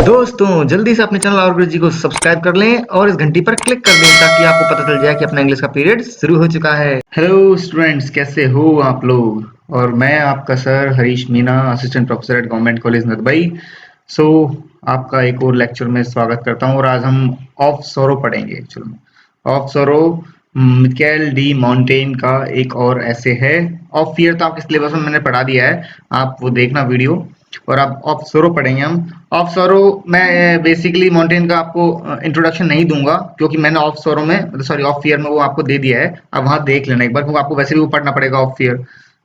दोस्तों जल्दी से अपने चैनल और गुरु जी को सब्सक्राइब कर लें और इस घंटी पर क्लिक कर दें ताकि आपको पता चल जाए कि अपना इंग्लिश का पीरियड शुरू हो चुका है। हेलो स्टूडेंट्स, कैसे हो आप लोग? और मैं आपका sir Harish Meena, assistant professor at government college Nadbai. So आपका एक और लेक्चर में स्वागत करता हूँ और आज हम ऑफ सोरो पढ़ेंगे। चलो, ऑफ सोरो मिकेल डी मॉन्टेन का एक और ऐसे है। ऑफ फियर तो आपके सिलेबस में मैंने पढ़ा दिया है, आप वो देखना वीडियो। और अब ऑफ सोरो पढ़ेंगे हम। ऑफ सोरो मैं बेसिकली मॉन्टेन का आपको इंट्रोडक्शन नहीं दूंगा क्योंकि मैंने ऑफ सोरो में सॉरी ऑफ फियर में वो आपको दे दिया है। अब वहां देख लेना एक बार, क्योंकि आपको वैसे भी वो पढ़ना पड़ेगा ऑफ फियर।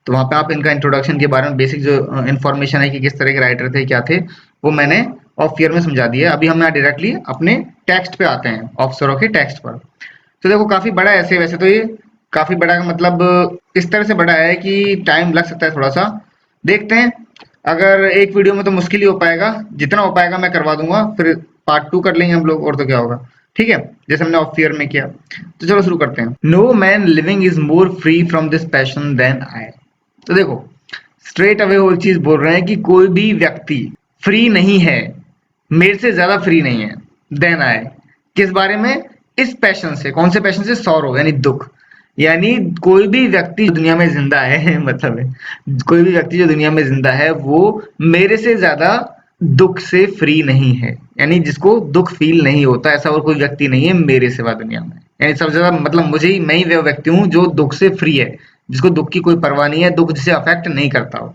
तो वहां पे आप इनका इंट्रोडक्शन के बारे में बेसिक जो इन्फॉर्मेशन है कि किस तरह के राइटर थे क्या थे, वो मैंने ऑफ फियर में समझा दिया है। अभी हम यहाँ डायरेक्टली अपने टेक्स्ट पे आते हैं, ऑफ सोरो के टेक्स्ट पर। तो देखो काफी बड़ा है ऐसे, वैसे तो ये काफी बड़ा का मतलब इस तरह से बड़ा है कि टाइम लग सकता है थोड़ा सा। देखते हैं, अगर एक वीडियो में तो मुश्किल ही हो पाएगा, जितना हो पाएगा मैं करवा दूंगा, फिर पार्ट 2 कर लेंगे हम लोग, और तो क्या होगा। ठीक है, जैसे हमने ऑफ फियर में किया। तो चलो शुरू करते हैं। No man living is more free from this passion than I. तो देखो स्ट्रेट अवे वो चीज बोल रहे हैं कि कोई भी व्यक्ति फ्री नहीं है, मेरे से ज्यादा फ्री नहीं है देन आई। किस बारे में? इस पैशन से। कौन से पैशन से? सॉरो यानी दुख। यानी कोई भी व्यक्ति जो दुनिया में जिंदा है मतलब है, कोई भी व्यक्ति जो दुनिया में जिंदा है वो मेरे से ज्यादा दुख से फ्री नहीं है। यानी जिसको दुख फील नहीं होता, ऐसा और कोई व्यक्ति नहीं है मेरे सिवा दुनिया में। यानी सबसे ज्यादा मतलब मुझे ही, मैं ही वो व्यक्ति हूँ जो दुख से फ्री है, जिसको दुख की कोई परवाह नहीं है, दुख जिसे अफेक्ट नहीं करता हो।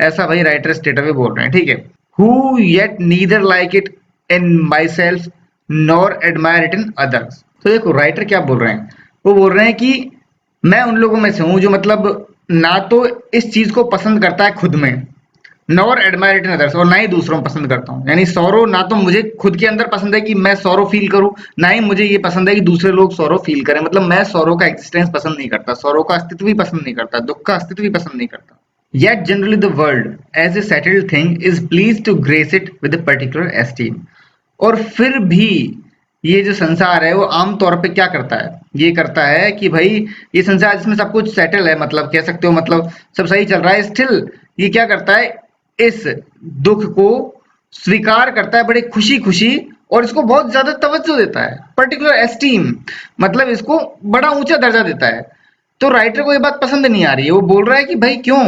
ऐसा भाई राइटर स्टेट अवे बोल रहे हैं। ठीक है। Who yet neither like it in my self nor admire it in others. तो देखो राइटर क्या बोल रहे हैं, वो बोल रहे हैं कि मैं उन लोगों में से हूं जो मतलब ना तो इस चीज को पसंद करता है खुद में, nor admire it in others, और ना ही दूसरों में पसंद करता हूँ। यानी सौरो ना तो मुझे खुद के अंदर पसंद है कि मैं सौरो फील करूं, ना ही मुझे ये पसंद है कि दूसरे लोग सौरो फील करें। मतलब मैं सौरो का एक्सिस्टेंस पसंद नहीं करता, सौरो का अस्तित्व भी पसंद नहीं करता, दुख का अस्तित्व भी पसंद नहीं करता। Yet generally the world, as a settled thing, is pleased to grace it with a particular esteem. और फिर भी ये जो संसार है वो आम तौर पे क्या करता है? ये करता है कि भाई ये संसार जिसमें सब कुछ सेटल है, मतलब कह सकते हो मतलब सब सही चल रहा है, स्टिल ये क्या करता है? इस दुख को स्वीकार करता है बड़े खुशी खुशी, और इसको बहुत ज्यादा तवज्जो देता है, पर्टिकुलर एस्टीम, मतलब इसको बड़ा ऊंचा दर्जा देता है। तो राइटर को ये बात पसंद नहीं आ रही है। वो बोल रहा है कि भाई क्यों,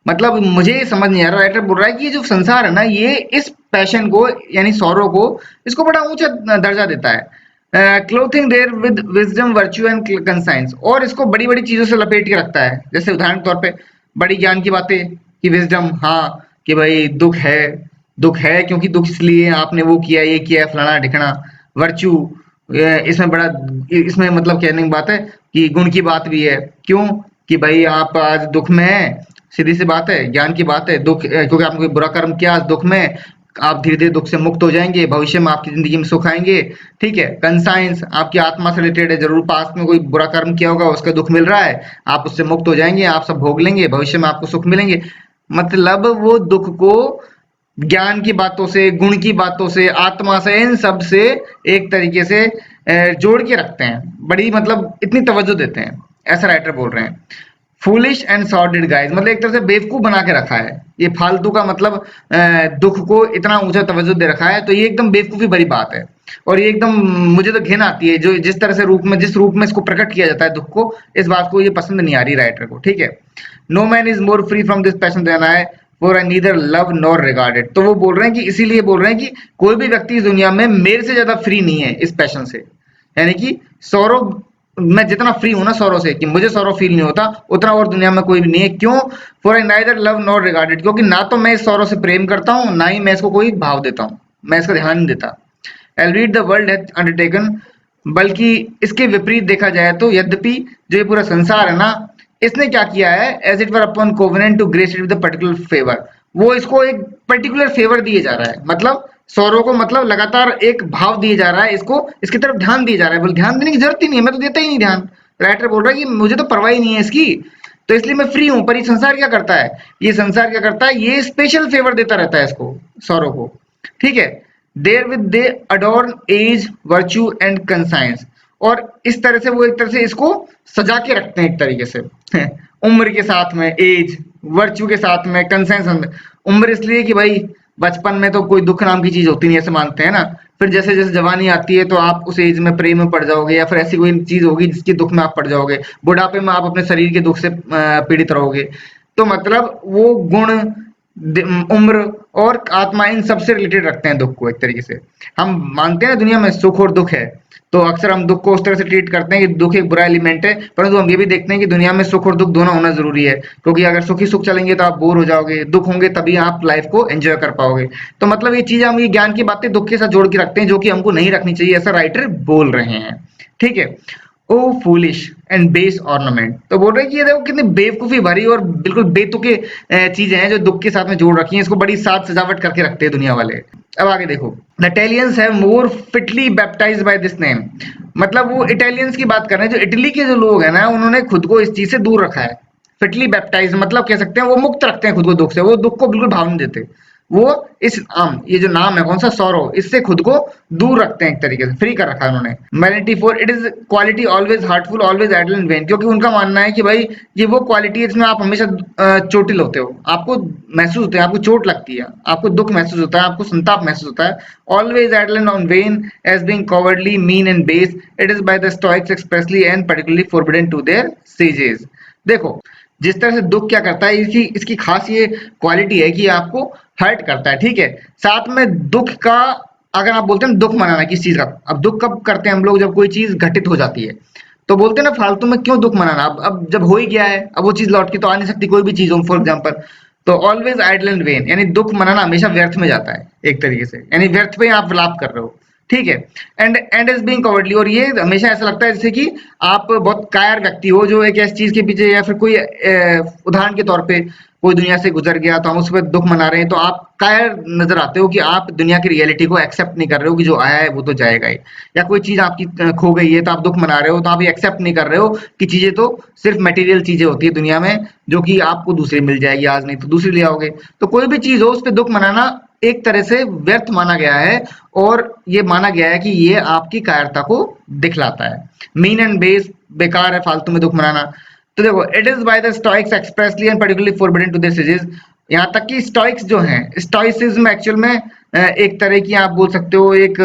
मतलब मुझे ये समझ नहीं आ रहा। राइटर बोल रहा है कि ये जो संसार है ना, ये इस पैशन को यानी सौरों को, इसको बड़ा ऊंचा दर्जा देता है। Clothing there with wisdom virtue and conscience, और इसको बड़ी बड़ी चीजों से लपेट के रखता है। जैसे उदाहरण के तौर पे बड़ी ज्ञान की बातें कि विजडम, हाँ कि भाई दुख है, दुख है क्योंकि दुख इसलिए आपने वो किया, ये किया, फलाना ढिकना। वर्च्यू, इसमें बड़ा, इसमें मतलब कहने की बात है कि गुण की बात भी है। क्यों? कि भाई आप आज दुख में है, सीधी सी बात है, ज्ञान की बात है। दुख क्योंकि आपने कोई बुरा कर्म किया, आज दुख में आप धीरे धीरे दुख से मुक्त हो जाएंगे, भविष्य में आपकी जिंदगी में सुख आएंगे। ठीक है। कंसाइंस आपकी आत्मा से रिलेटेड है, जरूर पास्ट में कोई बुरा कर्म किया होगा, उसका दुख मिल रहा है, आप उससे मुक्त हो जाएंगे, आप सब भोग लेंगे, भविष्य में आपको सुख मिलेंगे। मतलब वो दुख को ज्ञान की बातों से, गुण की बातों से, आत्मा से, इन सब से एक तरीके से जोड़ के रखते हैं, बड़ी मतलब इतनी तवज्जो देते हैं। ऐसा राइटर बोल रहे हैं। फूलिश एंड सॉर्डेड गाइज, मतलब एक तरह से बेवकूफ बना के रखा है ये फालतू का, मतलब दुख को इतना ऊंचा तवज्जो दे रखा है, तो ये एकदम बेवकूफी भरी बात है। और ये एकदम मुझे तो घिन आती है, जो जिस तरह से रूप में, जिस रूप में इसको प्रकट किया जाता है दुख को, इस बात को ये पसंद नहीं आ रही राइटर को। ठीक है। No man is more free from this passion than I, for I neither love nor regarded. तो वो बोल रहे हैं कि इसीलिए बोल रहे हैं कि कोई भी व्यक्ति इस दुनिया में मेरे से ज्यादा फ्री नहीं है इस पैशन से। यानी कि सौरव, मैं जितना फ्री हूं ना सौरव से, कि मुझे सौरव फील नहीं होता, उतना और दुनिया में कोई भी नहीं है। क्यों? For I neither love nor regarded, क्योंकि ना तो मैं इस सौरव से प्रेम करता हूं, ना ही मैं इसको कोई भाव देता हूं, मैं इसका ध्यान नहीं देता। I read the world hath undertaken, बल्कि इसके विपरीत देखा जाए तो यद्यपि जो ये पूरा संसार है ना, इसने क्या किया है? As it were upon covenant to grace it with particular favour, वो इसको एक पर्टिकुलर फेवर दिए जा रहा है, मतलब सौरों को मतलब लगातार एक भाव दिए जा रहा है, इसको इसकी तरफ ध्यान दिया जा रहा है। बोले ध्यान देने की जरूरत ही नहीं है, मैं तो देता ही नहीं ध्यान। राइटर बोल रहा है कि मुझे तो परवाह ही नहीं है इसकी, तो इसलिए मैं फ्री हूं। पर ये संसार क्या करता है? ये संसार क्या करता है? ये स्पेशल फेवर देता रहता है इसको, सौरों को। ठीक है। Therewith they adorn as virtue and conscience, और इस तरह से वो एक तरह से इसको सजा के रखते हैं एक तरीके से उम्र के साथ में, एज वर्च्यू के साथ में, कंसेंस। उम्र इसलिए कि भाई बचपन में तो कोई दुख नाम की चीज होती नहीं, ऐसे मानते हैं ना। फिर जैसे जैसे जवानी आती है तो आप उस एज में प्रेम में पड़ जाओगे, या फिर ऐसी कोई चीज होगी जिसके दुख में आप पड़ जाओगे। बुढ़ापे में आप अपने शरीर के दुख से पीड़ित रहोगे। तो मतलब वो गुण, उम्र और आत्मा, इन सबसे रिलेटेड रखते हैं दुख को एक तरीके से। हम मानते हैं दुनिया में सुख और दुख है, तो अक्सर हम दुख को उस तरह से ट्रीट करते हैं कि दुख एक बुरा एलिमेंट है, परंतु हम ये भी देखते हैं कि दुनिया में सुख और दुख दोनों होना जरूरी है, क्योंकि अगर सुखी सुख चलेंगे तो आप बोर हो जाओगे, दुख होंगे तभी आप लाइफ को एंजॉय कर पाओगे। तो मतलब ये चीज, हम ये ज्ञान की बातें दुख के साथ जोड़ के रखते हैं, जो कि हमको नहीं रखनी चाहिए, ऐसा राइटर बोल रहे हैं। ठीक है। ओ फूलिश एंड बेस ऑर्नामेंट, तो बोल रहे हैं कि ये देखो कितनी बेवकूफी भरी और बिल्कुल बेतुके चीजें हैं जो दुख के साथ में जोड़ रखी हैं, इसको बड़ी साज सजावट करके रखते हैं दुनिया वाले। अब आगे देखो, the Italians have more fitly baptised by this name. मतलब वो इटालियंस की बात कर रहे हैं, जो इटली के जो लोग हैं ना, उन्होंने खुद को इस चीज से दूर रखा है। फिटली बैप्टाइज मतलब कह सकते हैं वो मुक्त रखते हैं खुद को दुख से, वो दुख को बिल्कुल भाव नहीं देते। वो इस नाम, ये जो नाम है कौन सा, सौरो, इससे खुद को दूर रखते हैं, एक तरीके से फ्री कर रखा है उन्होंने। मैलिटी for it is quality always heartful always idle and vain, क्योंकि उनका मानना है कि भाई ये वो क्वालिटी है जिसमें आप हमेशा चोटिल होते हो, आपको महसूस होता है, आपको चोट लगती है, आपको दुख महसूस होता है, आपको संताप महसूस होता है। Always idle and on vain as being cowardly mean and base, it is by the Stoics expressly and particularly forbidden to their sages. देखो, जिस तरह से दुख क्या करता है, इसकी इसकी खास ये क्वालिटी है कि आपको हर्ट करता है। ठीक है। साथ में दुख का, अगर आप बोलते हैं दुख मनाना किस चीज का, अब दुख कब करते हैं हम लोग, जब कोई चीज घटित हो जाती है, तो बोलते हैं ना फालतू में क्यों दुख मनाना, अब जब हो ही गया है, अब वो चीज लौट के तो आ नहीं सकती, कोई भी चीज हो फॉर एग्जाम्पल। तो ऑलवेज आइडल एंड वेन, यानी दुख मनाना हमेशा व्यर्थ में जाता है एक तरीके से, यानी व्यर्थ पे आप विलाप कर रहे हो। ठीक है। एंड इज बीइंग कवर्डली, और ये हमेशा ऐसा लगता है जैसे कि आप बहुत कायर व्यक्ति हो, जो एक ऐसी चीज के पीछे, या फिर कोई उदाहरण के तौर पे कोई दुनिया से गुजर गया तो हम उस पर दुख मना रहे हैं, तो आप कायर नजर आते हो कि आप दुनिया की रियलिटी को एक्सेप्ट नहीं कर रहे हो कि जो आया है वो तो जाएगा ही। या कोई चीज आपकी खो गई है तो आप दुख मना रहे हो, तो आप ये एक्सेप्ट नहीं कर रहे हो कि चीजें तो सिर्फ मटेरियल चीजें होती है दुनिया में, जो कि आपको दूसरी मिल जाएगी, आज नहीं तो दूसरी ले आओगे। तो कोई भी चीज हो उस पर दुख मनाना एक तरह से व्यर्थ माना गया है, और ये माना गया है कि ये आपकी कायरता को दिखलाता है। मीन एंड बेस, बेकार है फालतू में दुख मनाना। तो देखो, it is by the Stoics expressly and particularly forbidden to this disease. यहाँ तक कि स्टोइक्स जो हैं, स्टोइसिज्म एक्चुअल में एक तरह की आप बोल सकते हो एक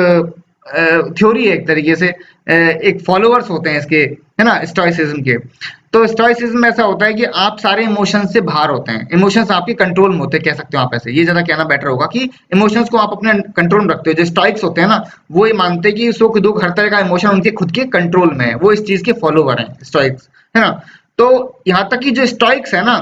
थ्योरी है एक तरीके से, एक फॉलोअर्स होते हैं इसके, है ना, स्टोइसिज्म के। तो स्टोइसिज्म ऐसा होता है कि आप सारे इमोशंस से बाहर होते हैं, इमोशंस आपके कंट्रोल में होते हैं, कह सकते हो आप ऐसे, ये ज्यादा कहना बेटर होगा कि इमोशंस को आप अपने कंट्रोल में रखते हो। जो स्टोइक्स होते हैं ना, वो ये मानते हैं कि सुख दुख हर तरह का इमोशन उनके खुद के कंट्रोल में है, वो इस चीज के फॉलोवर हैं स्टोइक्स, है ना। तो यहाँ तक कि जो स्टोइक्स है ना,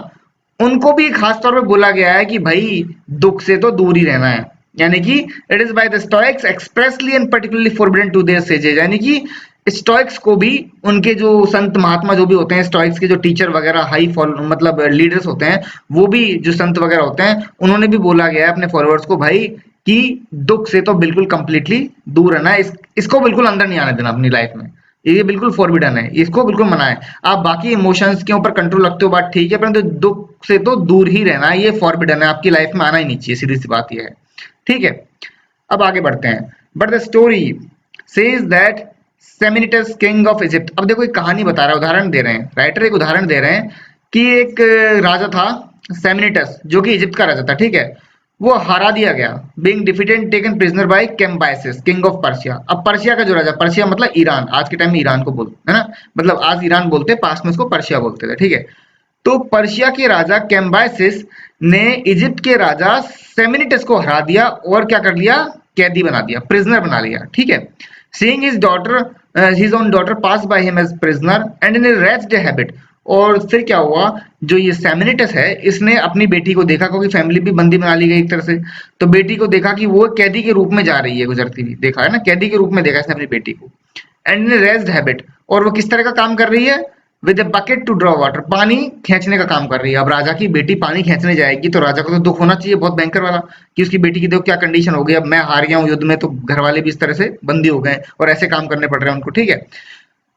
उनको भी खास तौर पे बोला गया है कि भाई दुख से तो दूर ही रहना है, यानी कि it is by the Stoics expressly and particularly forbidden to their sages, यानी कि स्टोइक्स को भी, उनके जो संत महात्मा जो भी होते हैं, स्टोइक्स के जो टीचर वगैरह हाई मतलब लीडर्स होते हैं, वो भी जो संत वगैरह होते हैं, उन्होंने भी बोला गया है अपने फॉलोअर्स को भाई कि दुख से तो बिल्कुल कंप्लीटली दूर रहना है, इसको बिल्कुल अंदर नहीं आने देना अपनी लाइफ में, ये बिल्कुल फॉरबिडन है, इसको बिल्कुल मना है। आप बाकी इमोशंस के ऊपर कंट्रोल रखते हो, बात ठीक है, परंतु दुख से तो दूर ही रहना है, ये फॉरबिडन है, आपकी लाइफ में आना ही नहीं चाहिए, सीधी सी बात ये है। ठीक है। अब आगे बढ़ते हैं। But the story says that Psammenitus king of Egypt, अब देखो एक कहानी बता रहा है, उदाहरण दे रहे हैं, राइटर एक उदाहरण दे रहे हैं कि एक राजा था सेमिनिटस, जो कि इजिप्ट का राजा था। ठीक है। वो हरा दिया गया, being defeated taken prisoner by Cambyses king of Persia. अब पर्शिया का जो राजा, पर्शिया मतलब ईरान, आज के टाइम में ईरान को बोलते हैं ना, मतलब आज ईरान बोलते हैं, पास्ट में उसको पर्शिया बोलते थे। ठीक है। तो पर्शिया के राजा कैम्बाइसिस ने इजिप्ट के राजा सेमिनिटस को हरा दिया, और क्या कर लिया, कैदी बना दिया, प्रिजनर बना लिया। ठीक है। Seeing his daughter, his own daughter pass by him as prisoner and in a raised habit, और फिर क्या हुआ, जो ये सेमिनिटस है, इसने अपनी बेटी को देखा, क्योंकि फैमिली भी बंदी बना ली गई एक तरह से, तो बेटी को देखा कि वो कैदी के रूप में जा रही है, गुजरती हुई, देखा है ना, कैदी के रूप में देखा इसने अपनी बेटी को। एंड इन रेस्ड हैबिट, और वो किस तरह का काम कर रही है, with a bucket to draw water, पानी खींचने का काम कर रही है। अब राजा की बेटी पानी खींचने जाएगी तो राजा को तो दुख होना चाहिए बहुत भयंकर वाला, कि उसकी बेटी की देखो क्या कंडीशन हो गई, अब मैं हार गया हूँ युद्ध में, तो घर वाले भी इस तरह से बंदी हो गए और ऐसे काम करने पड़ रहे हैं उनको। ठीक है।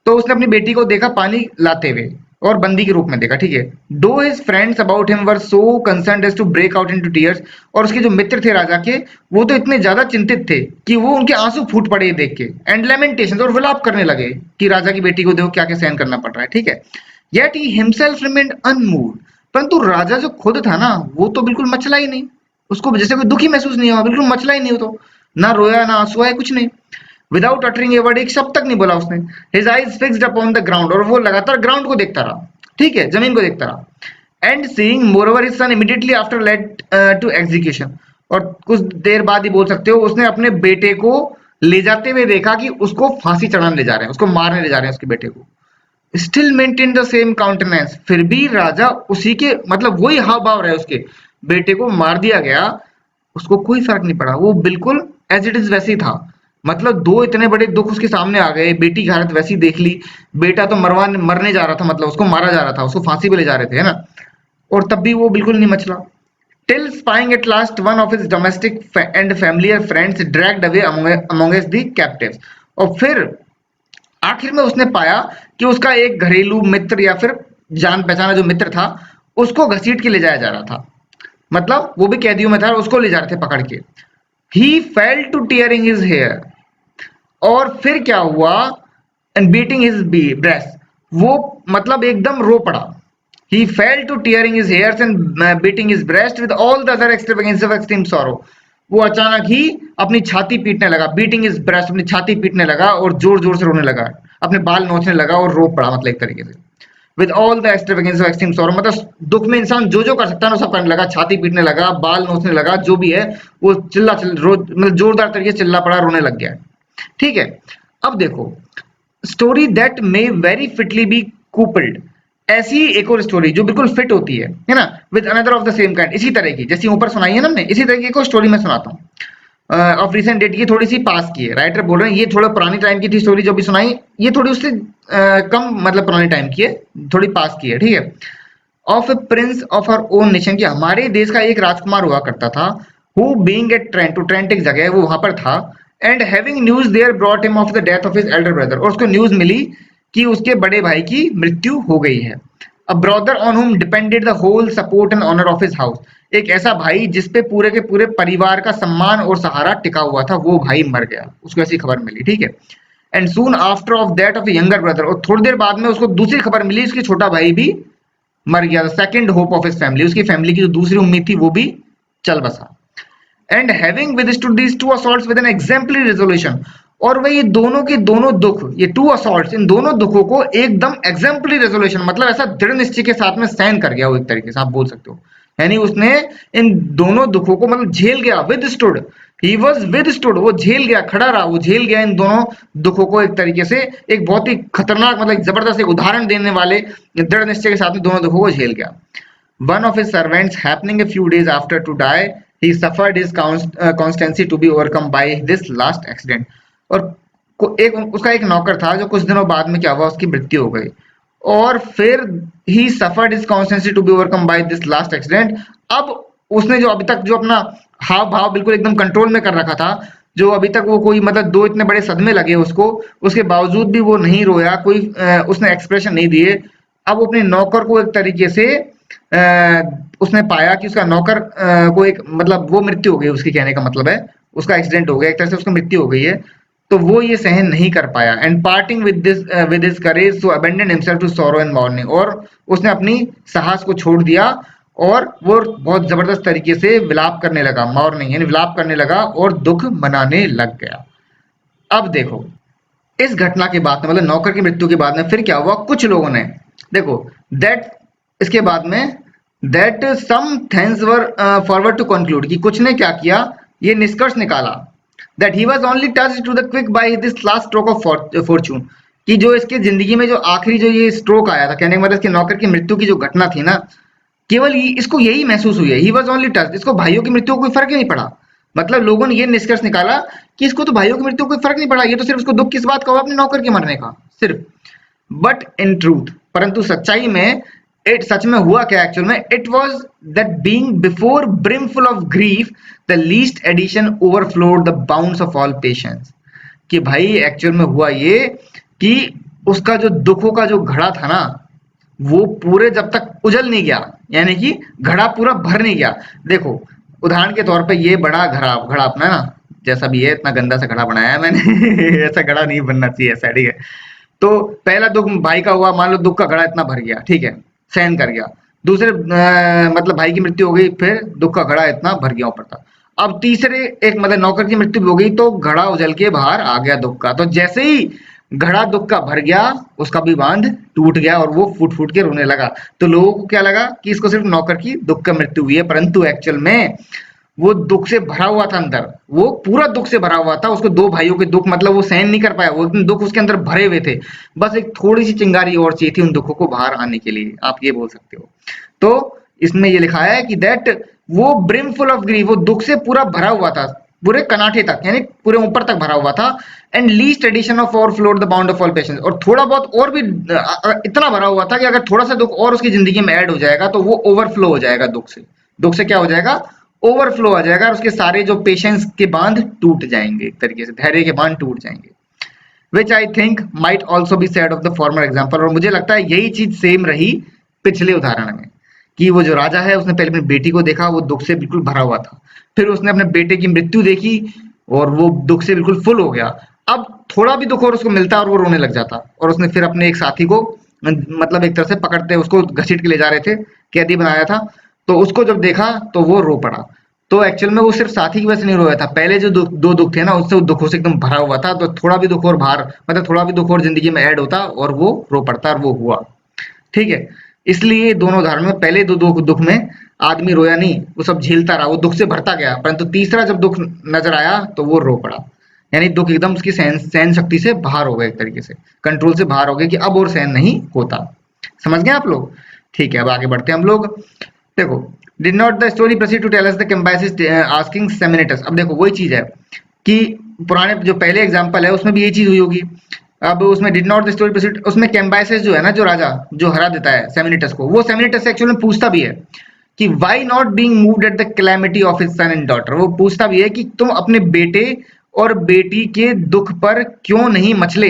तो उसने अपनी बेटी को देखा पानी लाते हुए, और बंदी के रूप में देखा। ठीक है। Though his friends about him were so concerned as to break out into tears, और उसके जो मित्र थे राजा के, वो तो इतने ज्यादा चिंतित थे कि वो उनके आंसू फूट पड़े देख के, एंड लेमेंटेशन, और विलाप करने लगे कि राजा की बेटी को देखो क्या क्या सहन करना पड़ रहा है। ठीक है। Yet he himself remained unmoved, परंतु राजा जो खुद था ना, वो तो बिल्कुल मचला ही नहीं, उसको जैसे कोई दुखी महसूस नहीं हुआ, बिल्कुल मचला ही नहीं हो, तो ना रोया ना आंसू आए, कुछ नहीं। विदाउट अटरिंग ए वर्ड, एक शब्द तक नहीं बोला उसने। His eyes fixed upon the ground, और वो लगातार ग्राउंड को देखता रहा, ठीक है, जमीन को देखता रहा। And seeing moreover his son immediately after led to execution, और कुछ देर बाद ही बोल सकते हो, उसने अपने बेटे को ले जाते हुए देखा कि उसको फांसी चढ़ाने ले जा रहे हैं, उसको मारने ले जा रहे हैं उसके बेटे को। Still maintain the same countenance, फिर भी राजा उसी के मतलब वही हाव भाव रहे उसके। बेटे को मार दिया गया, उसको कोई फर्क नहीं पड़ा, वो बिल्कुल एज इट इज वैसे ही था। मतलब दो इतने बड़े दुख उसके सामने आ गए, बेटी की हालत वैसी देख ली, बेटा तो मरने जा रहा था, मतलब उसको मारा जा रहा था, उसको फांसी पे ले जा रहे थे, है ना, और तब भी वो बिल्कुल नहीं मचला। Till spying at last one of his domestic and familiar friends dragged away amongst the captives, और फिर आखिर में उसने पाया कि उसका एक घरेलू मित्र या फिर जान पहचाना जो मित्र था, उसको घसीट के ले जाया जा रहा था। मतलब वो भी कैदियों में था, उसको ले जा रहे थे पकड़ के। He fell to tearing his hair, और फिर क्या हुआ, एंड बीटिंग हिज ब्रेस्ट, वो मतलब एकदम रो पड़ा। He fell to tearing his hairs and beating his breast with all the other extravagance of extreme sorrow, वो अचानक ही अपनी छाती पीटने लगा, बीटिंग हिज ब्रेस्ट, अपनी छाती पीटने लगा और जोर जोर से रोने लगा, अपने बाल नोचने लगा और रो पड़ा, मतलब एक तरीके से। With all the extravagance of extreme sorrow, मतलब दुख में इंसान जो जो कर सकता है ना सब करने लगा, छाती पीटने लगा, बाल नोचने लगा, जो भी है वो मतलब जोरदार तरीके से चिल्ला पड़ा, रोने लग गया। ठीक है, अब देखो, story that may very fitly be coupled, ऐसी एक और स्टोरी जो बिल्कुल फिट होती है ना, with another of the same kind, इसी तरह की जैसी ऊपर सुनाई है ना हमने, इसी तरह की एक स्टोरी मैं सुनाता हूँ ऑफ रिसेंट डेट। ये थोड़ी सी पास की है, राइटर बोल रहे हैं ये थोड़ा पुरानी टाइम की थी स्टोरी जो भी सुनाई, ये थोड़ी उससे कम मतलब पुराने टाइम की है, थोड़ी पास की है, ठीक है। Of a prince of our own nation, की हमारे देश का एक राजकुमार हुआ करता था, हु बीइंग एट ट्रेंट, टू ट्रेंट एक जगह है वो वहां पर था, and having news there brought him of the death of his elder brother, और उसको न्यूज मिली कि उसके बड़े भाई की मृत्यु हो गई है। A brother on whom depended the whole support and honour of his house, एक ऐसा भाई जिसपे पूरे के पूरे परिवार का सम्मान और सहारा टिका हुआ था, वो भाई मर गया, उसको ऐसी खबर मिली, ठीक है। And soon after of that of younger brother, और थोड़ी देर बाद में उसको दूसरी खबर मिली, उसकी छोटा भाई भी मर गया, second hope of his family, उसकी फैमिली की जो दूसरी उम्मीद थी वो भी चल बसा। And having withstood these two assaults with an exemplary resolution, और वह ये दोनों के दोनों दुख, ये टू असॉल्ट्स, इन दोनों दुखों को एकदम एग्जाम्पलरी रेजोल्यूशन, मतलब ऐसा दृढ़ निश्चय के साथ में सहन कर गया वो, एक तरीके से आप बोल सकते हो, यानी उसने इन दोनों दुखों को मतलब झेल गया, विदस्टूड, ही वाज विदस्टूड, वो झेल गया, खड़ा रहा, वो झेल गया इन दोनों दुखों को, एक तरीके से एक बहुत ही खतरनाक मतलब जबरदस्त एक उदाहरण देने वाले दृढ़ निश्चय के साथ में दोनों दुखों को झेल गया। One of his servants, happening a few days after to die, he suffered his constancy to be overcome by this last accident. और एक उसका एक नौकर था जो कुछ दिनों बाद में क्या हुआ, उसकी मृत्यु हो गई, और फिर he suffered his constancy to be overcome by this last accident. अब उसने जो अभी तक जो अपना हाव भाव बिल्कुल एकदम कंट्रोल में कर रखा था, जो अभी तक वो कोई मतलब दो इतने बड़े सदमे लगे उसको, उसके बावजूद भी वो नहीं रोया, कोई उसने एक्सप्रेशन नहीं दिए। अब वो अपने नौकर को एक तरीके से उसने पाया कि उसका नौकर को एक मतलब वो मृत्यु हो गई, उसकी कहने का मतलब है उसका एक्सीडेंट हो गया, एक तरह से उसकी मृत्यु हो गई है, तो वो ये सहन नहीं कर पाया। And parting with his courage to abandon himself to sorrow and mourning, और उसने अपनी साहस को छोड़ दिया और वो बहुत जबरदस्त तरीके से विलाप करने लगा, मॉर्निंग यानी विलाप करने लगा और दुख मनाने लग गया। अब देखो, इस घटना के बाद में मतलब नौकर की मृत्यु के बाद में फिर क्या हुआ, कुछ लोगों ने देखो दैट इसके बाद में that some things were forward to conclude, कि कुछ ने क्या किया, ये निष्कर्ष निकाला that he was only touched to the quick by this last stroke of fortune, कि जो इसके जिंदगी में जो आखिरी जो ये स्ट्रोक आया था, कहने का मतलब इसके नौकर की मृत्यु की जो घटना थी ना, केवल इसको यही महसूस हुई है, ही वाज ओनली टच्ड, इसको भाइयों की मृत्यु को कोई फर्क ही नहीं पड़ा। मतलब लोगों ने ये निष्कर्ष निकाला कि इसको तो भाइयों की मृत्यु को कोई फर्क नहीं पड़ा, ये तो सिर्फ उसको दुख किस बात का हुआ, अपने नौकर के मरने का सिर्फ। बट इन ट्रूथ, परंतु सच्चाई में, इट सच में हुआ क्या एक्चुअल में, it was that being before brimful of grief the least addition overflowed the bounds of all patience, कि भाई एक्चुअल में हुआ ये कि उसका जो दुखों का जो घड़ा था ना, वो पूरे जब तक उजल नहीं गया, यानी कि घड़ा पूरा भर नहीं गया। देखो उदाहरण के तौर पे ये बड़ा घड़ा घड़ा अपना ना, जैसा भी है, इतना गंदा सा घड़ा बनाया है मैंने ऐसा घड़ा नहीं बनना चाहिए ऐसा, ठीक है। तो पहला दुख भाई का हुआ, मान लो दुख का घड़ा इतना भर गया, ठीक है, सहन कर गया। दूसरे मतलब भाई की मृत्यु हो गई, फिर दुख का घड़ा इतना भर गया ऊपर था। अब तीसरे एक मतलब नौकर की मृत्यु भी हो गई तो घड़ा उजल के बाहर आ गया दुख का। तो जैसे ही घड़ा दुख का भर गया, उसका भी बांध टूट गया और वो फूट फूट के रोने लगा। तो लोगों को क्या लगा कि इसको सिर्फ नौकर की दुख का मृत्यु हुई है, परंतु एक्चुअल में वो दुख से भरा हुआ था अंदर। वो पूरा दुख से भरा हुआ था। उसको दो भाइयों के दुख मतलब वो सहन नहीं कर पाया, वो इतने दुख उसके अंदर भरे हुए थे। बस एक थोड़ी सी चिंगारी और चाहिए थी उन दुखों को बाहर आने के लिए, आप ये बोल सकते हो। तो इसमें ये लिखा है कि दैट वो ब्रिमफुल ऑफ ग्रीफ, वो दुख से पूरा भरा हुआ था, पूरे कनाठे तक, यानी पूरे ऊपर तक भरा हुआ था। And least addition of overflowed the bound of all patience, और थोड़ा बहुत और भी इतना भरा हुआ था कि अगर थोड़ा सा दुख और उसकी जिंदगी में ऐड हो जाएगा तो वो ओवरफ्लो हो जाएगा दुख से। दुख से क्या हो जाएगा? ओवरफ्लो आ जाएगा और उसके सारे जो पेशेंस के बांध टूट जाएंगे, एक तरीके से धैर्य के बांध टूट जाएंगे। Which I think might also be said of the former example, और मुझे लगता है यही चीज सेम रही पिछले उदाहरण में, कि वो जो राजा है उसने पहले अपनी बेटी को देखा, वो दुख से बिल्कुल भरा हुआ था। फिर उसने अपने बेटे की मृत्यु देखी और वो दुख से बिल्कुल फुल हो गया। अब थोड़ा भी दुख और उसको मिलता और वो रोने लग जाता, और उसने फिर अपने एक साथी को मतलब एक तरह से पकड़ते उसको घसीट के ले जा रहे थे, कैदी बनाया था, तो उसको जब देखा तो वो रो पड़ा। तो एक्चुअल में वो सिर्फ साथी की वजह से नहीं रोया था, पहले जो दो दुख थे ना उससे वो दुखों से एकदम भरा हुआ था। तो थोड़ा भी दुख और बाहर मतलब थोड़ा भी दुख और जिंदगी में ऐड होता और वो रो पड़ता, और वो हुआ। ठीक है, इसलिए दोनों उदाहरण में पहले दो दुख दुख में आदमी रोया नहीं, वो सब झेलता रहा, वो दुख से भरता गया, परंतु तीसरा जब दुख नजर आया तो वो रो पड़ा। यानी दुख एकदम उसकी सहन सहन शक्ति से बाहर हो गया, एक तरीके से कंट्रोल से बाहर हो गया कि अब और सहन नहीं होता। समझ गए आप लोग? ठीक है, अब आगे बढ़ते हैं हम लोग। देखो, did not the story proceed to tell us the Cambyses asking Psammenitus. अब देखो वही चीज है कि पुराने जो पहले एग्जांपल है उसमें भी ये चीज हुई होगी। अब उसमें did not the story proceed, उसमें कैम्बाइसिस जो है ना, जो राजा जो हरा देता है सेमिनेटस को, वो सेमिनेटस से एक्चुअली में पूछता भी है कि why not being moved at the calamity of his son and daughter. वो पूछता भी है कि तुम अपने बेटे और बेटी के दुख पर क्यों नहीं मचले,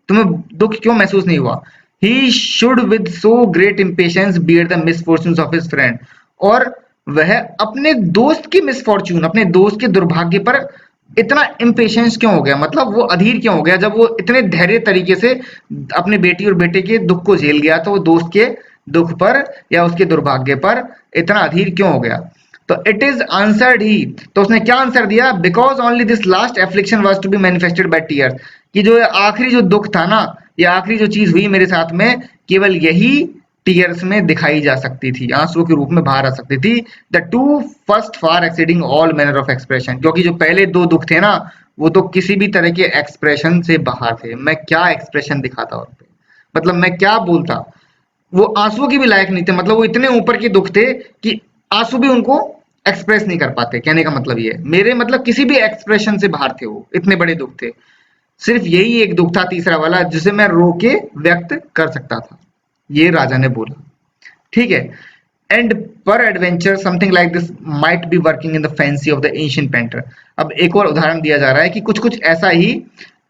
तुम्हें दुख क्यों महसूस नहीं हुआ। He should with so great impatience bear the misfortunes of his friend, और वह अपने दोस्त की मिसफॉर्च्यून, अपने दोस्त के दुर्भाग्य पर इतना इम्पेशंस क्यों हो गया, मतलब वो अधीर क्यों हो गया, जब वो इतने धैर्य तरीके से अपने बेटी और बेटे के दुख को झेल गया तो वो दोस्त के दुख पर या उसके दुर्भाग्य पर इतना अधीर क्यों हो गया। तो इट इज आंसर्ड ही, तो उसने क्या आंसर दिया, because only this last affliction was to be manifested by tears, कि जो आखिरी जो दुख था ना, या आखिरी जो चीज हुई मेरे साथ में, केवल यही टीयर्स में दिखाई जा सकती थी, आंसुओं के रूप में बाहर आ सकती थी। The two first far exceeding all manner of expression, क्योंकि जो पहले दो दुख थे ना वो तो किसी भी तरह के एक्सप्रेशन से बाहर थे। मैं क्या एक्सप्रेशन दिखाता उन पे, मतलब मैं क्या बोलता, वो आंसुओं की भी लायक नहीं थे, मतलब वो इतने ऊपर के दुख थे कि आंसू भी उनको एक्सप्रेस नहीं कर पाते। कहने का मतलब ये है, मेरे मतलब किसी भी एक्सप्रेशन से बाहर थे, वो इतने बड़े दुख थे। सिर्फ यही एक दुख था तीसरा वाला जिसे मैं रो के व्यक्त कर सकता था, ये राजा ने बोला। ठीक है, एंड पर adventure something like this might be working in the fancy of the ancient painter. अब एक और उदाहरण दिया जा रहा है कि कुछ कुछ ऐसा ही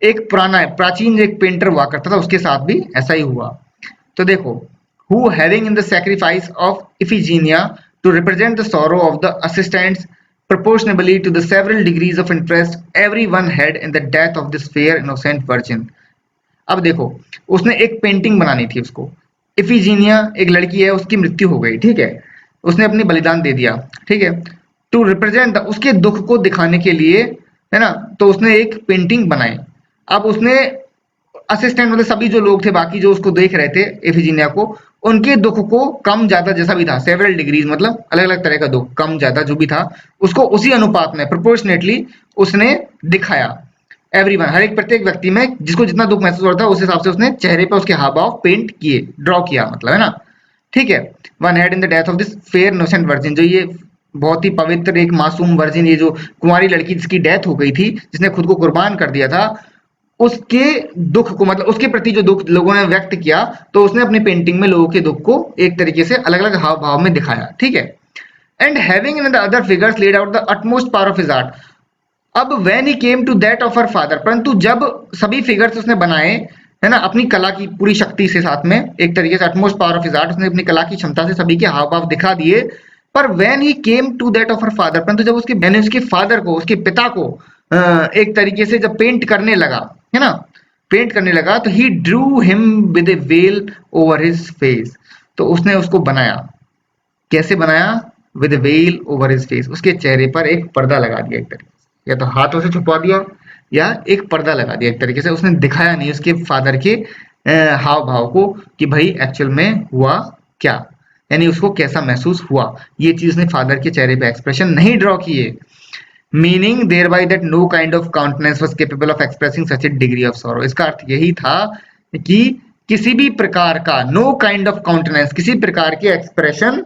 एक पुराना प्राचीन एक पेंटर हुआ करता था, उसके साथ भी ऐसा ही हुआ। तो देखो, who having in the sacrifice of Iphigenia to represent the sorrow of the assistants proportionably to the several degrees of interest everyone had in the death of this fair innocent virgin। अब देखो, उसने एक painting बनानी थी उसको, इफिजीनिया एक लड़की है, उसकी मृत्यु हो गई, ठीक है, उसने अपनी बलिदान दे दिया, ठीक है, टू रिप्रेजेंट उसके दुख को दिखाने के लिए, है ना, तो उसने एक पेंटिंग बनाई। अब उसने असिस्टेंट मतलब सभी जो लोग थे बाकी जो उसको देख रहे थे इफिजीनिया को, उनके दुख को कम ज्यादा जैसा भी था, सेवरल डिग्रीज मतलब अलग अलग तरह का दुख कम ज्यादा जो भी था उसको उसी अनुपात में प्रोपोर्शनेटली उसने दिखाया। एवरीवन, हर एक प्रत्येक व्यक्ति में जिसको जितना दुख महसूस होता है उस हिसाब से उसने चेहरे पे उसके हाव भाव पेंट किए, ड्रॉ किया, मतलब है ना। ठीक है, one head in the death of this fair innocent virgin, जो ये बहुत ही पवित्र एक मासूम वर्जिन, ये जो कुंवारी लड़की जिसकी डेथ हो गई थी, जिसने खुद को कुर्बान कर दिया था, उसके दुख को मतलब उसके प्रति जो दुख लोगों ने व्यक्त किया, तो उसने अपनी पेंटिंग में लोगों के दुख को एक तरीके से अलग अलग हाव भाव में दिखाया। ठीक है, and having in the other figures laid out the utmost power of his art. अब when he came to that of her father, परंतु जब सभी फिगर्स उसने बनाए, है ना, अपनी कला की पूरी शक्ति से, साथ में एक तरीके से utmost power of his art, उसने अपनी कला की क्षमता से सभी के हाव भाव दिखा दिए। पर when he came to that of her father, परंतु जब उसके मैंने उसके फादर को, उसके पिता को एक तरीके से जब पेंट करने लगा, है ना, पेंट करने लगा, तो he drew him with a veil over his face, तो उसने उसको बनाया, कैसे बनाया? With veil over his face, उसके चेहरे पर एक पर्दा लगा दिया एक तरीके से, या तो हाथों से छुपा दिया या एक पर्दा लगा दिया एक तरीके से। उसने दिखाया नहीं उसके फादर के हाव भाव को कि भाई एक्चुअल में हुआ क्या, यानी उसको कैसा महसूस हुआ। ये चीज ने फादर के चेहरे पे एक्सप्रेशन नहीं ड्रॉ किए, meaning thereby that no kind of countenance was capable of expressing such a degree of sorrow. इसका अर्थ यही था कि किसी भी प्रकार का, नो काइंड ऑफ काउंटेनेंस, किसी प्रकार के एक्सप्रेशन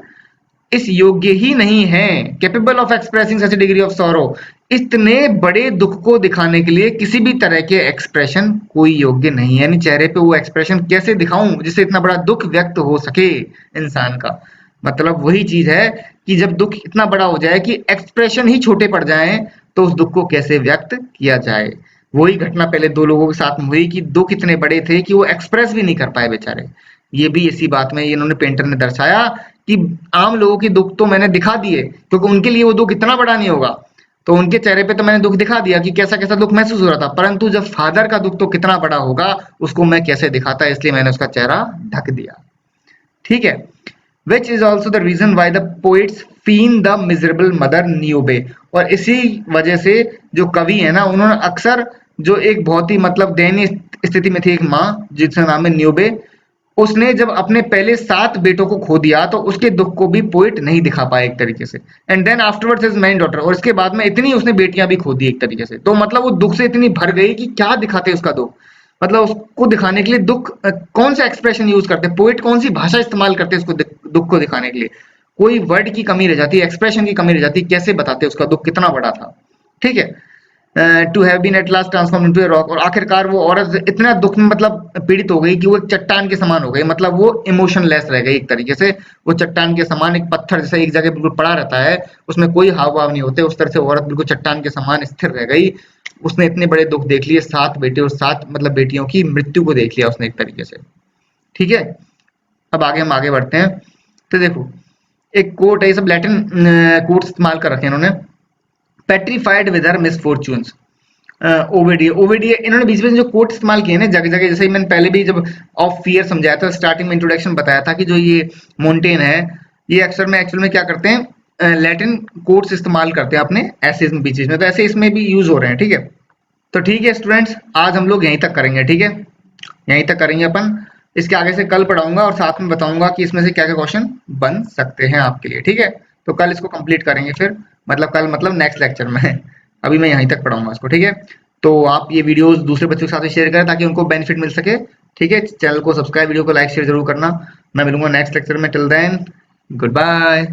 इस योग्य ही नहीं है, capable of expressing such degree of sorrow, इतने बड़े दुख को दिखाने के लिए किसी भी तरह के एक्सप्रेशन कोई योग्य नहीं है। यानी चेहरे पे वो एक्सप्रेशन कैसे दिखाऊं जिससे इतना बड़ा दुख व्यक्त हो सके इंसान का। मतलब वही चीज है कि जब दुख इतना बड़ा हो जाए कि एक्सप्रेशन ही छोटे पड़ जाएं, तो उस दुख को कैसे व्यक्त किया जाए। वही घटना पहले दो लोगों के साथ में हुई कि दुख इतने बड़े थे कि वो एक्सप्रेस भी नहीं कर पाए बेचारे। ये भी इसी बात में इन्होंने पेंटर ने दर्शाया कि आम लोगों के दुख तो मैंने दिखा दिए, क्योंकि उनके लिए वो दुख इतना बड़ा नहीं होगा, तो उनके चेहरे पे तो मैंने दुख दिखा दिया कि कैसा कैसा दुख महसूस हो रहा था, परंतु जब फादर का दुख तो कितना बड़ा होगा उसको मैं कैसे दिखाता, इसलिए मैंने उसका चेहरा ढक दिया। ठीक है, which is also the reason why the poets feign the miserable mother Niobe। और इसी वजह से जो कवि है ना, उन्होंने अक्सर जो एक बहुत ही मतलब दयनीय स्थिति में थी एक माँ जिसका नाम है न्यूबे, उसने जब अपने पहले 7 बेटों को खो दिया तो उसके दुख को भी पोएट नहीं दिखा पाया एक तरीके से। And then afterwards his man daughter, और इसके बाद में इतनी उसने बेटियां भी खो दी एक तरीके से, तो मतलब वो दुख से इतनी भर गई कि क्या दिखाते उसका दुख। मतलब उसको दिखाने के लिए दुख कौन सा एक्सप्रेशन यूज करते, पोएट कौन सी भाषा इस्तेमाल करते उसको दुख को दिखाने के लिए, कोई वर्ड की कमी रह जाती, एक्सप्रेशन की कमी रह जाती, कैसे बताते उसका दुख कितना बड़ा था। ठीक है, to have been at last transform into a rock, और आखिरकार वो औरत इतना दुख में मतलब पीड़ित हो गई कि वो एक चट्टान के समान हो गई, मतलब वो इमोशनलेस रह गई एक तरीके से। वो चट्टान के समान, एक पत्थर जैसे एक जगह बिल्कुल पड़ा रहता है, उसमें कोई हाव भाव नहीं होते, उस तरह से औरत बिल्कुल चट्टान के समान स्थिर रह गई। उसने इतने बड़े दुख देख लिए, 7 बेटे और 7 मतलब बेटियों की मृत्यु को देख लिया उसने एक तरीके से। ठीक है, अब आगे हम आगे बढ़ते हैं। तो देखो एक कोट है, ये सब लैटिन कोट इस्तेमाल कर रखे हैं इन्होंने। पेट्रीफाइड विद हर मिसफॉर्च्यून्स, ओविडिया, ओविडिया, इन्होंने बीच में जो कोट इस्तेमाल किए ना जगह जगह, जैसे मैंने पहले भी जब ऑफ फियर समझाया था, स्टार्टिंग में इंट्रोडक्शन बताया था कि जो ये मोन्टेन है, ये अक्सर में एक्चुअल में क्या करते हैं, लैटिन कोट्स इस्तेमाल करते हैं अपने ऐसे बीचेस में, तो ऐसे इसमें भी यूज हो रहे हैं। ठीक है, तो ठीक है स्टूडेंट्स, आज हम लोग यहीं तक करेंगे। ठीक है, यहीं तक करेंगे अपन, इसके आगे से कल पढ़ाऊंगा और साथ में बताऊंगा कि इसमें से क्या क्या क्वेश्चन बन सकते हैं आपके लिए। ठीक है, तो कल इसको कंप्लीट करेंगे फिर, मतलब कल मतलब नेक्स्ट लेक्चर में। अभी मैं यहीं तक पढ़ाऊंगा इसको। ठीक है, तो आप ये वीडियोस दूसरे बच्चों के साथ शेयर करें ताकि उनको बेनिफिट मिल सके। ठीक है, चैनल को सब्सक्राइब, वीडियो को लाइक शेयर जरूर करना। मैं मिलूंगा नेक्स्ट लेक्चर में, टिल देन गुड बाय।